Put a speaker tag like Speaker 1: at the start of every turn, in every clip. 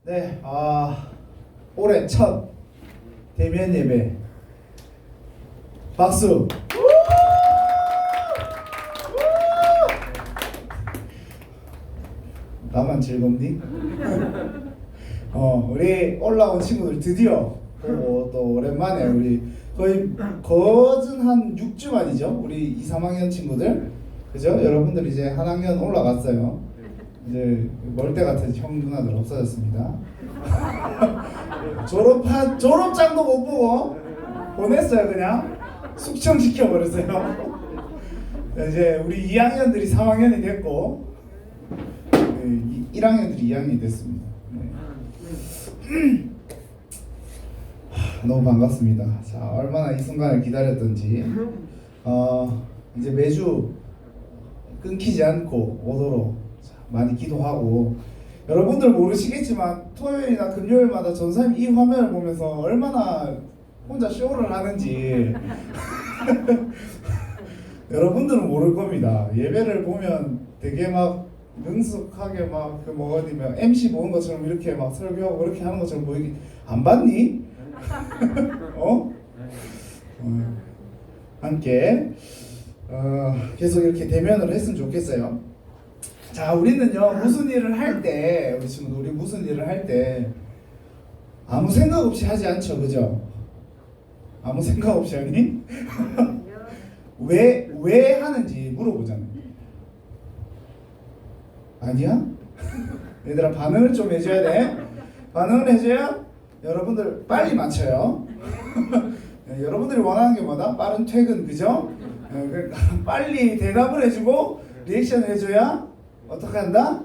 Speaker 1: 네, 올해 첫 대면 예배 박수. 나만 즐겁니? 우리 올라온 친구들 드디어 보고 또 오랜만에 우리 거의 거진 한 6주 만이죠. 우리 2, 3학년 친구들, 그죠? 여러분들 이제 한 학년 올라갔어요. 이제 멀대 같은 형 누나들 없어졌습니다. 졸업장도 못 보고 보냈어요. 그냥 숙청 시켜버렸어요. 이제 우리 2학년들이 3학년이 됐고 1학년들이 2학년이 됐습니다. 네. 너무 반갑습니다. 자, 얼마나 이 순간을 기다렸던지 이제 매주 끊기지 않고 오도록 많이 기도하고, 여러분들 모르시겠지만 토요일이나 금요일마다 전사님 이 화면을 보면서 얼마나 혼자 쇼를 하는지 여러분들은 모를 겁니다. 예배를 보면 되게 막 능숙하게 막 그 어디면 MC 보는 것처럼 이렇게 막 설교하고 그렇게 하는 것처럼 보이긴, 안 봤니? 함께 계속 이렇게 대면을 했으면 좋겠어요. 자, 우리는요 무슨 일을 할 때, 우리 친구들, 우리 무슨 일을 할 때 아무 생각 없이 하지 않죠, 그죠? 아무 생각 없이 하니? 왜 하는지 물어보잖아요. 아니야? 얘들아, 반응을 좀 해줘야 돼. 반응을 해줘야 여러분들 빨리 맞춰요. 여러분들이 원하는 게 뭐다? 빠른 퇴근, 그죠? 그러니까 빨리 대답을 해주고 리액션을 해줘야 어떻게 한다?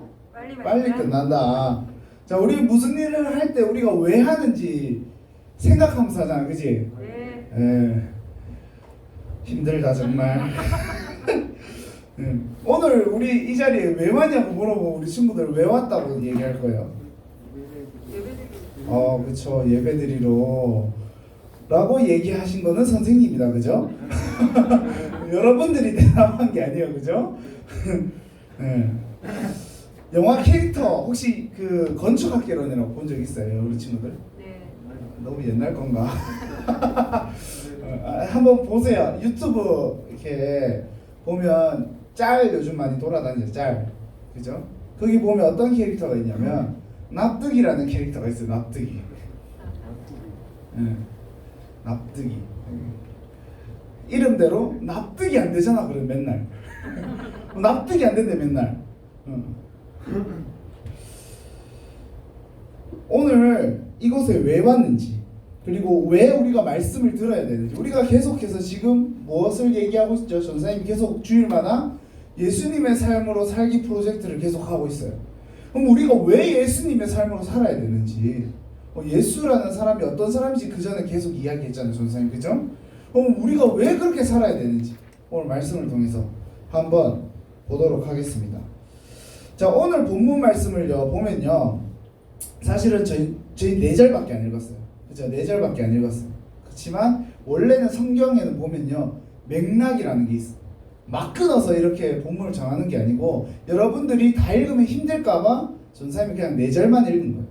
Speaker 1: 빨리 끝난다. 자, 우리 무슨 일을 할 때 우리가 왜 하는지 생각하면서 하잖아, 그지? 네. 힘들다 정말. 오늘 우리 이 자리에 왜 왔냐고 물어보고 우리 친구들 왜 왔다고 얘기할 거예요. 그쵸, 예배드리러 라고 얘기하신 거는 선생님이다, 그죠? 여러분들이 대답한 게 아니에요, 그죠? 네. 영화 캐릭터 혹시 그 건축학개론이라고 본 적 있어요, 우리 친구들?
Speaker 2: 네.
Speaker 1: 너무 옛날 건가? 한번 보세요. 유튜브 이렇게 보면 짤 요즘 많이 돌아다니죠, 짤. 그죠? 거기 보면 어떤 캐릭터가 있냐면 납득이라는 캐릭터가 있어요. 납득이. 납득이. 이름대로 납득이 안 되잖아, 그래 맨날. 납득이 안 된대 맨날. 오늘 이곳에 왜 왔는지, 그리고 왜 우리가 말씀을 들어야 되는지, 우리가 계속해서 지금 무엇을 얘기하고 있죠? 전사님이 계속 주일마다 예수님의 삶으로 살기 프로젝트를 계속하고 있어요. 그럼 우리가 왜 예수님의 삶으로 살아야 되는지, 예수라는 사람이 어떤 사람인지 그 전에 계속 이야기했잖아요, 전사님, 그죠? 그럼 우리가 왜 그렇게 살아야 되는지 오늘 말씀을 통해서 한번 보도록 하겠습니다. 자, 오늘 본문 말씀을요 보면요, 사실은 저희 4절밖에 안 읽었어요. 그죠? 4절밖에 안 읽었어요. 그렇지만 원래는 성경에는 보면요 맥락이라는 게 있어요. 막 끊어서 이렇게 본문을 정하는 게 아니고, 여러분들이 다 읽으면 힘들까봐 전사님이 그냥 4절만 읽은 거예요.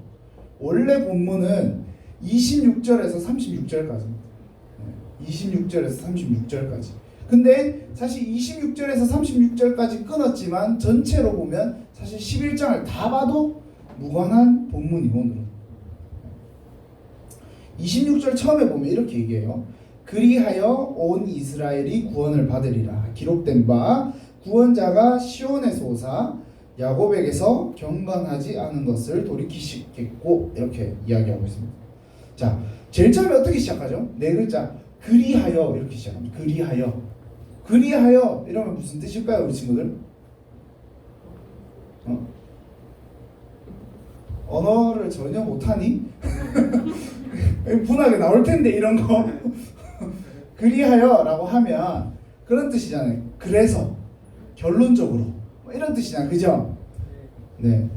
Speaker 1: 원래 본문은 26절에서 36절까지입니다. 26절에서 36절까지. 근데 사실 26절에서 36절까지 끊었지만 전체로 보면 사실 11장을 다 봐도 무관한 본문이고, 오늘은 26절 처음에 보면 이렇게 얘기해요. 그리하여 온 이스라엘이 구원을 받으리라. 기록된 바 구원자가 시온에서 오사 야곱에게서 경건하지 않은 것을 돌이키시겠고, 이렇게 이야기하고 있습니다. 자, 제일 처음에 어떻게 시작하죠? 4글자 그리하여 이렇게 시작합니다. 그리하여 이러면 무슨 뜻일까요, 우리 친구들? 언어를 전혀 못하니? 분하게 나올 텐데 이런 거. 그리하여라고 하면 그런 뜻이잖아요. 그래서, 결론적으로, 이런 뜻이잖아요, 그죠? 네.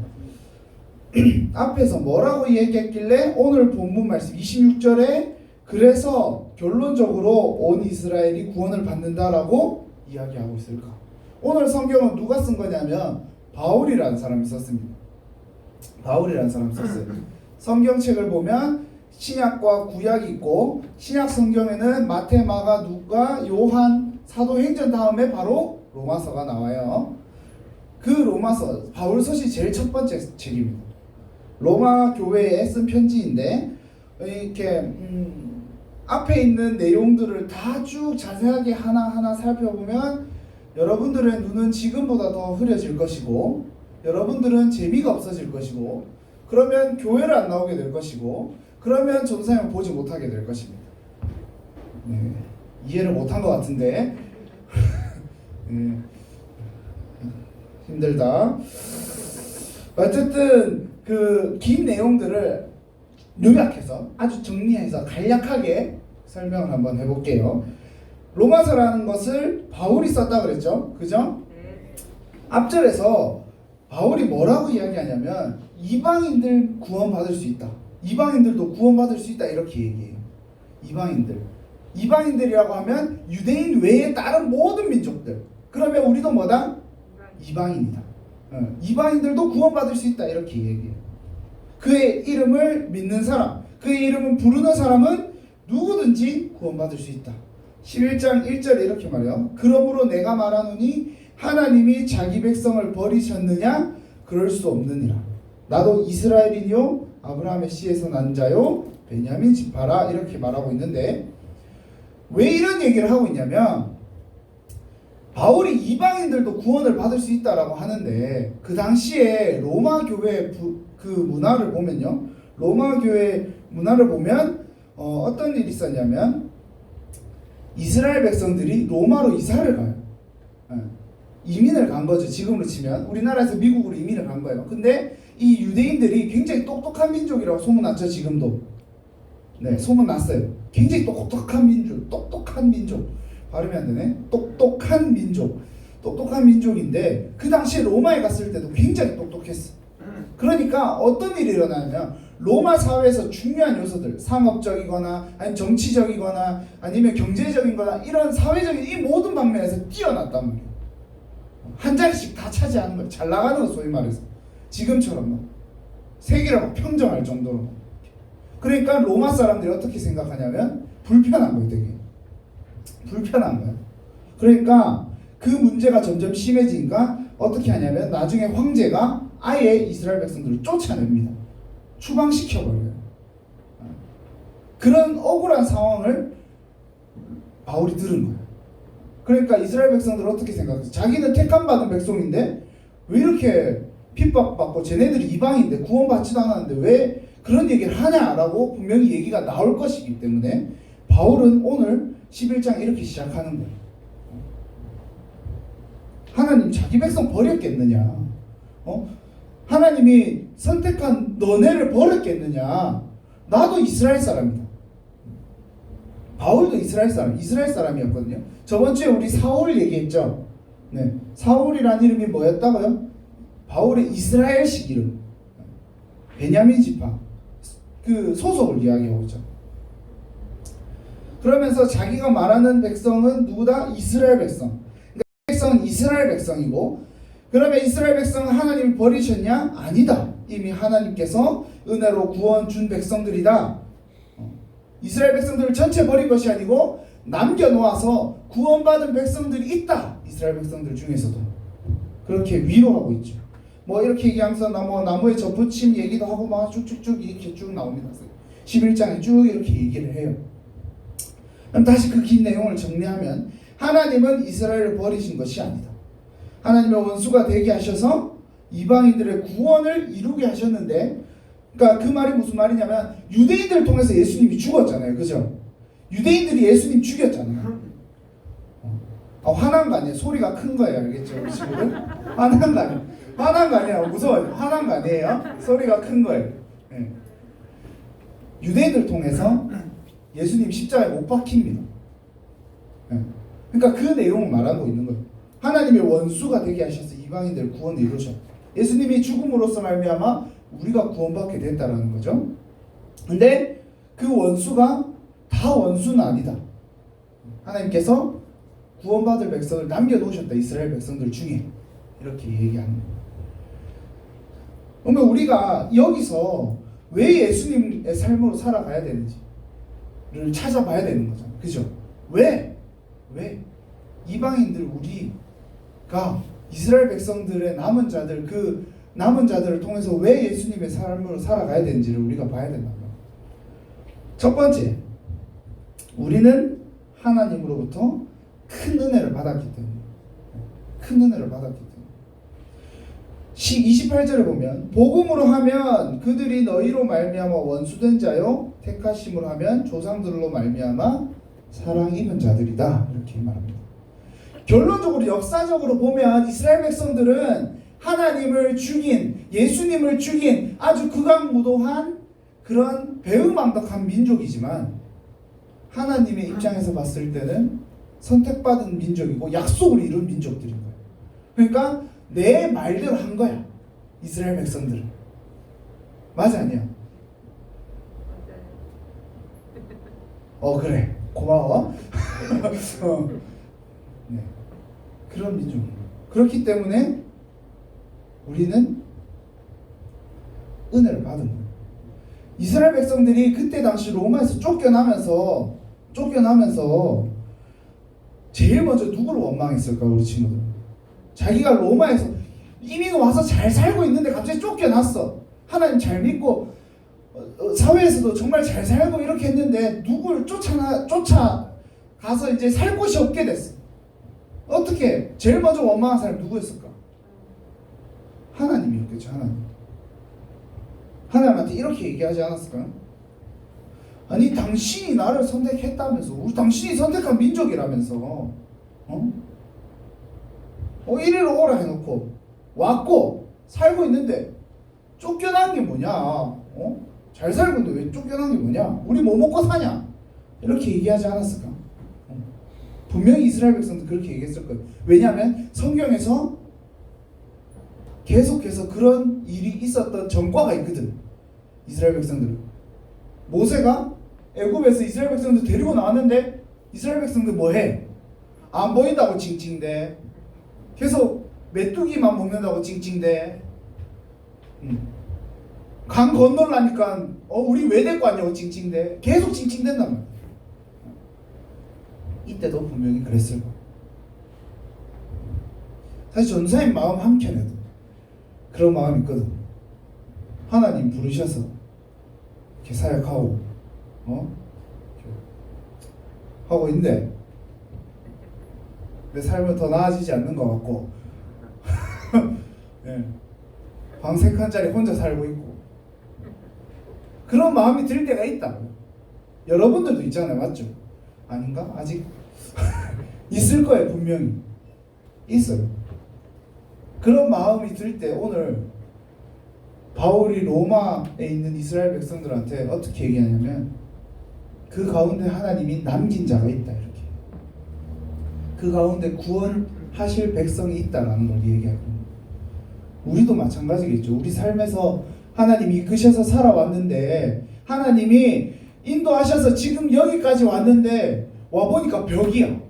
Speaker 1: 앞에서 뭐라고 얘기했길래 오늘 본문 말씀 26절에 그래서 결론적으로 온 이스라엘이 구원을 받는다라고 이야기하고 있을까? 오늘 성경은 누가 쓴 거냐면 바울이라는 사람이 썼습니다. 바울이라는 사람이 썼어요. 성경책을 보면 신약과 구약이 있고 신약 성경에는 마태, 마가, 누가, 요한, 사도행전 다음에 바로 로마서가 나와요. 그 로마서 바울서시 제일 첫 번째 책입니다. 로마 교회에 쓴 편지인데 이렇게 앞에 있는 내용들을 다 쭉 자세하게 하나하나 살펴보면 여러분들의 눈은 지금보다 더 흐려질 것이고 여러분들은 재미가 없어질 것이고 그러면 교회를 안 나오게 될 것이고 그러면 전사님을 보지 못하게 될 것입니다. 네, 이해를 못한 것 같은데 네, 힘들다. 어쨌든 그 긴 내용들을 요약해서 아주 정리해서 간략하게 설명을 한번 해볼게요. 로마서라는 것을 바울이 썼다 그랬죠, 그죠? 앞절에서 바울이 뭐라고 이야기하냐면 이방인들 구원받을 수 있다. 이방인들도 구원받을 수 있다 이렇게 얘기해요. 이방인들이라고 하면 유대인 외에 다른 모든 민족들. 그러면 우리도 뭐다? 이방인이다. 이방인들도 구원받을 수 있다 이렇게 얘기해요. 그의 이름을 믿는 사람, 그의 이름을 부르는 사람은 누구든지 구원받을 수 있다. 11장 1절에 이렇게 말해요. 그러므로 내가 말하노니 하나님이 자기 백성을 버리셨느냐? 그럴 수 없느니라. 나도 이스라엘이요 아브라함의 씨에서 난 자요 베냐민 지파라 이렇게 말하고 있는데 왜 이런 얘기를 하고 있냐면 바울이 이방인들도 구원을 받을 수 있다라고 하는데 그 당시에 로마 교회 그 문화를 보면요. 로마 교회 문화를 보면 어떤 일이 있었냐면 이스라엘 백성들이 로마로 이사를 가요. 이민을 간 거죠. 지금으로 치면 우리나라에서 미국으로 이민을 간 거예요. 근데 이 유대인들이 굉장히 똑똑한 민족이라고 소문났죠. 지금도. 네, 소문났어요. 굉장히 똑똑한 민족. 발음이 안 되네. 똑똑한 민족인데 그 당시에 로마에 갔을 때도 굉장히 똑똑했어. 그러니까 어떤 일이 일어나냐면 로마 사회에서 중요한 요소들, 상업적이거나 아니면 정치적이거나 아니면 경제적인 거나 이런 사회적인 이 모든 방면에서 뛰어났단 말이에요. 한 자리씩 다 차지하는 거예요. 잘 나가는 거 소위 말해서. 지금처럼 막 세계를 막 평정할 정도로. 그러니까 로마 사람들이 어떻게 생각하냐면 불편한 거예요. 되게 불편한 거예요. 그러니까 그 문제가 점점 심해지니까 어떻게 하냐면 나중에 황제가 아예 이스라엘 백성들을 쫓아냅니다. 추방시켜버려요. 그런 억울한 상황을 바울이 들은 거예요. 그러니까 이스라엘 백성들은 어떻게 생각해요? 자기는 택함받은 백성인데 왜 이렇게 핍박받고 쟤네들이 이방인데 구원받지도 않았는데 왜 그런 얘기를 하냐라고 분명히 얘기가 나올 것이기 때문에 바울은 오늘 11장 이렇게 시작하는 거예요. 하나님 자기 백성 버렸겠느냐? 하나님이 선택한 너네를 버렸겠느냐? 나도 이스라엘 사람이다. 바울도 이스라엘 사람이었거든요. 저번 주에 우리 사울 얘기했죠. 네, 사울이라는 이름이 뭐였다고요? 바울의 이스라엘식 이름. 베냐민 지파. 그 소속을 이야기하고 있죠. 그러면서 자기가 말하는 백성은 누구다? 이스라엘 백성. 그러니까 백성은 이스라엘 백성이고 그러면 이스라엘 백성은 하나님을 버리셨냐? 아니다. 이미 하나님께서 은혜로 구원 준 백성들이다. 이스라엘 백성들을 전체 버린 것이 아니고 남겨놓아서 구원받은 백성들이 있다. 이스라엘 백성들 중에서도. 그렇게 위로하고 있죠. 뭐 이렇게 얘기하면서 나무에 접붙임 얘기도 하고 막 쭉쭉쭉 이렇게 쭉 나옵니다. 11장에 쭉 이렇게 얘기를 해요. 그럼 다시 그 긴 내용을 정리하면 하나님은 이스라엘을 버리신 것이 아니다. 하나님의 원수가 되게 하셔서 이방인들의 구원을 이루게 하셨는데 그러니까 그 말이 무슨 말이냐면 유대인들을 통해서 예수님이 죽었잖아요. 그죠? 유대인들이 예수님 죽였잖아요. 화난 거 아니에요. 소리가 큰 거예요. 알겠죠? 우리 친구들? 화난 거 아니에요. 화난 거 아니에요. 무서워요. 화난 거 아니에요. 소리가 큰 거예요. 네. 유대인들을 통해서 예수님 십자가에 못 박힙니다. 네. 그러니까 그 내용을 말하고 있는 거예요. 하나님의 원수가 되게 하셔서 이방인들 구원을 이루셔. 예수님이 죽음으로써 말미암아 우리가 구원받게 됐다라는 거죠. 근데 그 원수가 다 원수는 아니다. 하나님께서 구원받을 백성을 남겨놓으셨다. 이스라엘 백성들 중에 이렇게 얘기하는 거예요. 그러면 우리가 여기서 왜 예수님의 삶으로 살아가야 되는지를 찾아봐야 되는 거잖아요. 그죠? 왜? 이방인들 우리가 이스라엘 백성들의 남은 자들, 그 남은 자들을 통해서 왜 예수님의 삶으로 살아가야 되는지를 우리가 봐야 된다고요. 첫 번째, 우리는 하나님으로부터 큰 은혜를 받았기 때문에. 큰 은혜를 받았기 때문에. 28절에 보면 복음으로 하면 그들이 너희로 말미암아 원수된 자요 택하심으로 하면 조상들로 말미암아 사랑 입은 자들이다, 이렇게 말합니다. 결론적으로 역사적으로 보면 이스라엘 백성들은 하나님을 죽인, 예수님을 죽인 아주 극악무도한 그런 배은망덕한 민족이지만 하나님의 입장에서 봤을 때는 선택받은 민족이고 약속을 이룬 민족들인 거예요. 그러니까 내 말대로 한 거야, 이스라엘 백성들은. 맞아, 아니야? 그래, 고마워. 네. 그런 민족이에요. 그렇기 때문에 우리는 은혜를 받은 거예요. 이스라엘 백성들이 그때 당시 로마에서 쫓겨나면서 제일 먼저 누구를 원망했을까, 우리 친구들? 자기가 로마에서 이미 와서 잘 살고 있는데 갑자기 쫓겨났어. 하나님 잘 믿고 사회에서도 정말 잘 살고 이렇게 했는데 누구를 쫓아가서 이제 살 곳이 없게 됐어. 어떻게? 제일 먼저 원망한 사람이 누구였을까? 하나님이었겠죠. 하나님한테 이렇게 얘기하지 않았을까요? 아니, 당신이 나를 선택했다면서, 당신이 선택한 민족이라면서, 이리로 오라 해놓고 왔고 살고 있는데 쫓겨난 게 뭐냐? 잘 살고 있는데 왜 쫓겨난 게 뭐냐? 우리 뭐 먹고 사냐? 이렇게 얘기하지 않았을까? 분명히 이스라엘 백성도 그렇게 얘기했을 거예요. 왜냐하면 성경에서 계속해서 그런 일이 있었던 전과가 있거든. 이스라엘 백성들은 모세가 애굽에서 이스라엘 백성들 데리고 나왔는데 이스라엘 백성들 뭐해? 안 보인다고 징징대. 계속 메뚜기만 먹는다고 징징대. 강 건너려니까 우리 왜 데리고 왔냐고 징징대. 계속 징징댄단 말이야. 이때도 분명히 그랬을 거야. 사실 전사의 마음 한켠에도 그런 마음이 있거든. 하나님 부르셔서 이렇게 사역하고 하고 있는데 내 삶은 더 나아지지 않는 것 같고 네. 방 3칸짜리 혼자 살고 있고 그런 마음이 들 때가 있다. 여러분들도 있잖아요. 맞죠? 아닌가? 아직 있을 거예요. 분명히 있어요. 그런 마음이 들 때 오늘 바울이 로마에 있는 이스라엘 백성들한테 어떻게 얘기하냐면 그 가운데 하나님이 남긴 자가 있다, 이렇게. 그 가운데 구원하실 백성이 있다라는 걸 얘기하거든요. 우리도 마찬가지겠죠. 우리 삶에서 하나님이 이끄셔서 살아왔는데 하나님이 인도하셔서 지금 여기까지 왔는데 와보니까 벽이야.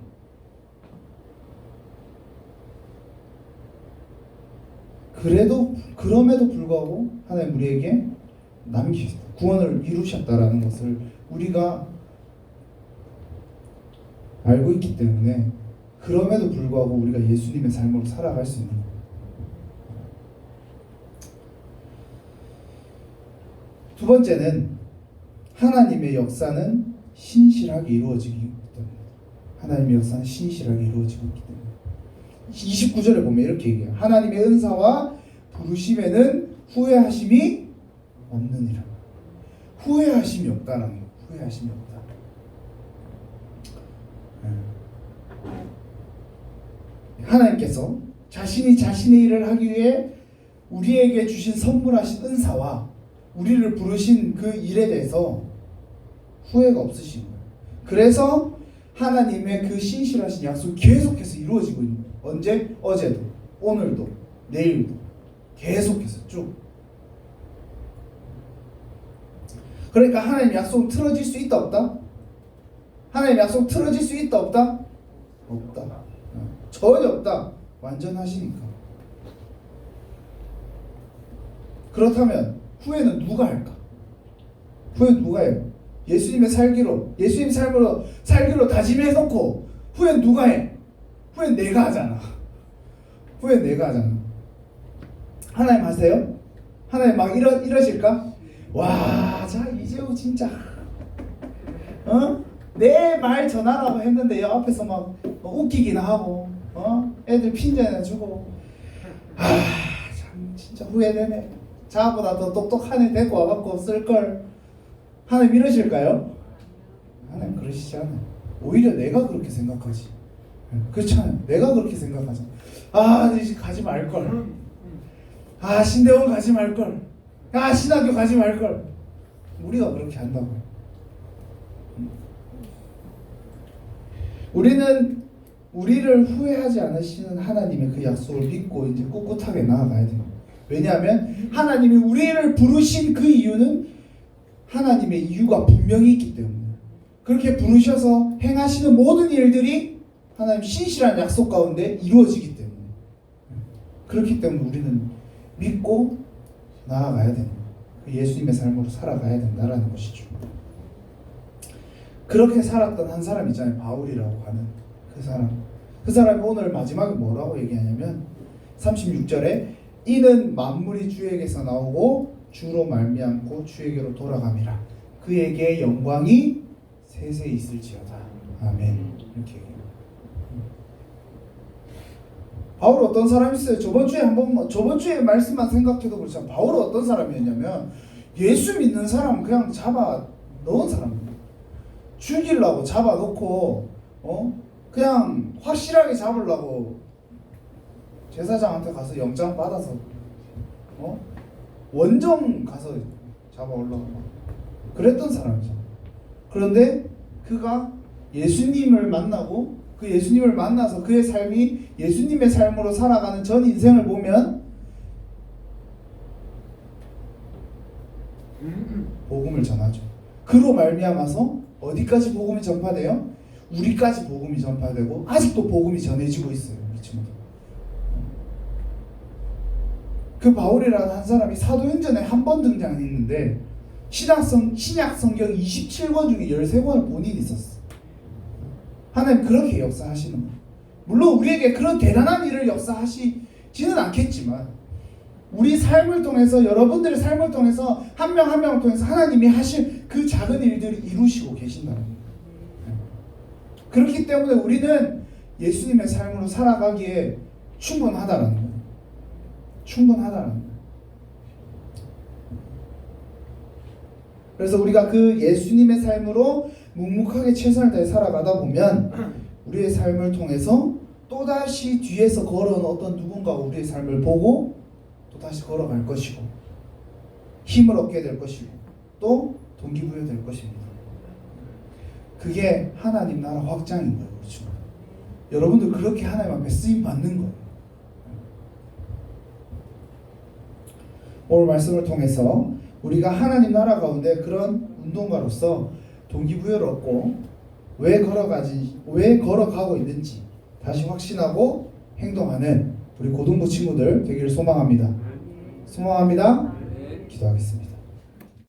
Speaker 1: 그럼에도 불구하고 하나님 우리에게 구원을 이루셨다라는 것을 우리가 알고 있기 때문에 그럼에도 불구하고 우리가 예수님의 삶으로 살아갈 수 있는 거예요. 두 번째는 하나님의 역사는 신실하게 이루어지기 때문에. 하나님의 역사는 신실하게 이루어지고 있기 때문에. 29절에 보면 이렇게 얘기해요. 하나님의 은사와 부르심에는 후회하심이 없느니라. 후회하심이 없다라는 거예요. 후회하심이 없다. 하나님께서 자신이 자신의 일을 하기 위해 우리에게 주신 선물하신 은사와 우리를 부르신 그 일에 대해서 후회가 없으신 거예요. 그래서 하나님의 그 신실하신 약속이 계속해서 이루어지고 있는 거예요. 언제? 어제도, 오늘도, 내일도 계속해서 쭉. 그러니까 하나님 약속 틀어질 수 있다 없다? 하나님 약속 틀어질 수 있다 없다? 없다. 전혀 없다. 완전하시니까. 그렇다면 후회는 누가 할까? 후회 누가 해요? 예수님의 예수님 삶으로 살기로 다짐해놓고 후회 누가 해? 후회 내가 하잖아. 후회 내가 하잖아. 하나님 하세요? 하나님 막 이러실까? 와, 자 이재우 진짜 내 말 전하라고 했는데 여 앞에서 막 웃기기나 하고 애들 핀잔이나 주고 참 진짜 후회되네. 자보다 더 똑똑한 애 데리고 와갖고 쓸걸. 하나님 이러실까요? 하나님 그러시지 않아요. 오히려 내가 그렇게 생각하지. 그렇잖아요. 내가 그렇게 생각하잖아. 이제 가지 말걸. 신대원 가지 말걸. 신학교 가지 말걸. 우리가 그렇게 한다고요. 우리는 우리를 후회하지 않으시는 하나님의 그 약속을 믿고 이제 꿋꿋하게 나아가야 돼요. 왜냐하면 하나님이 우리를 부르신 그 이유는 하나님의 이유가 분명히 있기 때문에, 그렇게 부르셔서 행하시는 모든 일들이 하나님 신실한 약속 가운데 이루어지기 때문에, 그렇기 때문에 우리는 믿고 나아가야 되는, 예수님의 삶으로 살아가야 된다라는 것이죠. 그렇게 살았던 한 사람 있잖아요. 바울이라고 하는 그 사람이 오늘 마지막에 뭐라고 얘기하냐면 36절에 이는 만물이 주에게서 나오고 주로 말미암고 주에게로 돌아감이라. 그에게 영광이 세세히 있을지어다. 아멘. 이렇게 얘기해요. 바울 어떤 사람이었어요? 저번 주에 말씀만 생각해도 그렇잖아요. 바울은 어떤 사람이었냐면 예수 믿는 사람 그냥 잡아 넣은 사람입니다. 죽이려고 잡아놓고 그냥 확실하게 잡으려고 제사장한테 가서 영장 받아서 원정 가서 잡아오려고 그랬던 사람이죠. 그런데 그가 예수님을 만나고 그 예수님을 만나서 그의 삶이 예수님의 삶으로 살아가는 전 인생을 보면 복음을 전하죠. 그로 말미암아서 어디까지 복음이 전파돼요? 우리까지 복음이 전파되고 아직도 복음이 전해지고 있어요. 우리 친구들. 그 바울이라는 한 사람이 사도행전에 한 번 등장했는데 신약 성경 27권 중에 13권을 본인이 썼어. 하나님 그렇게 역사하시는 거예요. 물론 우리에게 그런 대단한 일을 역사하시지는 않겠지만 우리 삶을 통해서, 여러분들의 삶을 통해서, 한 명 한 명을 통해서 하나님이 하실 그 작은 일들을 이루시고 계신다는 거예요. 그렇기 때문에 우리는 예수님의 삶으로 살아가기에 충분하다는 거예요. 충분하다는 거예요. 그래서 우리가 그 예수님의 삶으로 묵묵하게 최선을 다해 살아가다 보면 우리의 삶을 통해서 또다시 뒤에서 걸어온 어떤 누군가가 우리의 삶을 보고 또 다시 걸어갈 것이고 힘을 얻게 될 것이고 또 동기부여될 것입니다. 그게 하나님 나라 확장인 거예요. 그렇죠? 여러분들 그렇게 하나님 앞에 쓰임 받는 거예요. 오늘 말씀을 통해서 우리가 하나님 나라 가운데 그런 운동가로서 동기부여를 얻고 왜 걸어가고 있는지 다시 확신하고 행동하는 우리 고등부 친구들 되기를 소망합니다. 기도하겠습니다.